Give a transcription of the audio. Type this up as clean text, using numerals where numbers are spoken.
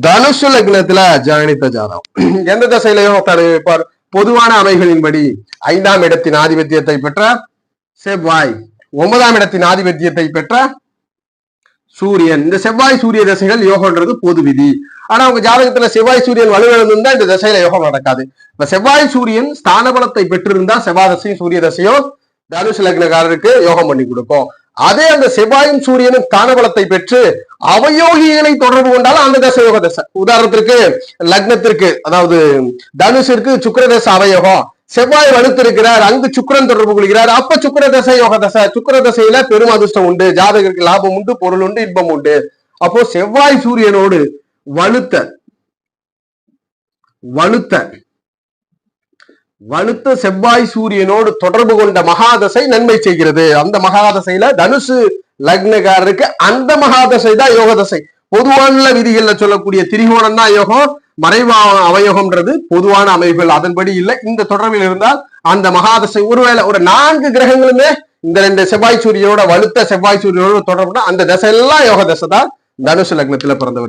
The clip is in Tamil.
தனுசு லக்னத்துல ஜனனித்த ஜாதகம் எந்த திசையில யோகத்தை அனுபவிப்பார்? பொதுவான அமைகளின்படி 5ஆம் இடத்தின் ஆதிபத்தியத்தை பெற்ற செவ்வாய், 9ஆம் இடத்தின் ஆதிபத்தியத்தை பெற்ற சூரியன். இந்த செவ்வாய் சூரிய திசைகள் யோகம்ன்றது பொது விதி. ஆனா உங்க ஜாதகத்துல செவ்வாய் சூரியன் வலுவிழந்திருந்தா இந்த திசையில யோகம் நடக்காது. இப்ப செவ்வாய் சூரியன் ஸ்தான பலத்தை பெற்றிருந்தா செவ்வாய் தசையும் சூரிய தசையும் தனுசு லக்னக்காரருக்கு யோகம் பண்ணி கொடுக்கும். அதே அந்த செவ்வாயும் சூரியனும் ஸ்தான பலத்தை பெற்று அவயோகிகளை தொடர்பு கொண்டாலும் அந்த தசை யோக தசை. உதாரணத்திற்கு லக்னத்திற்கு, அதாவது தனுஷிற்கு சுக்கிர தசை அவயோகம், செவ்வாய் வலுத்திருக்கிறார், அங்கு சுக்கிரன் தொடர்பு கொள்கிறார், அப்ப சுக்கிர தசை யோக தசை. சுக்கிர தசையில பெரும் அதிர்ஷ்டம் உண்டு, ஜாதகருக்கு லாபம் உண்டு, பொருள் உண்டு, இன்பம் உண்டு. அப்போ செவ்வாய் சூரியனோடு வலுத்த செவ்வாய் சூரியனோடு தொடர்பு கொண்ட மகாதசை நன்மை செய்கிறது. அந்த மகாதசையில தனுசு லக்னக்காரருக்கு அந்த மகாதசை தான் யோக தசை. பொதுவான விதிகள்ல சொல்லக்கூடிய திரிகோணம் தான் யோகம், மறைவா அவயோகம்ன்றது பொதுவான அமைப்புகள், அதன்படி இல்லை. இந்த தொடர்பில் இருந்தால் அந்த மகாதசை, ஒருவேளை ஒரு 4 கிரகங்களுமே இந்த 2 செவ்வாய் சூரியனோட வலுத்த செவ்வாய் சூரியனோட தொடர்புனா அந்த தசை எல்லாம் யோக தசை தான் தனுசு லக்னத்துல பிறந்தவர்.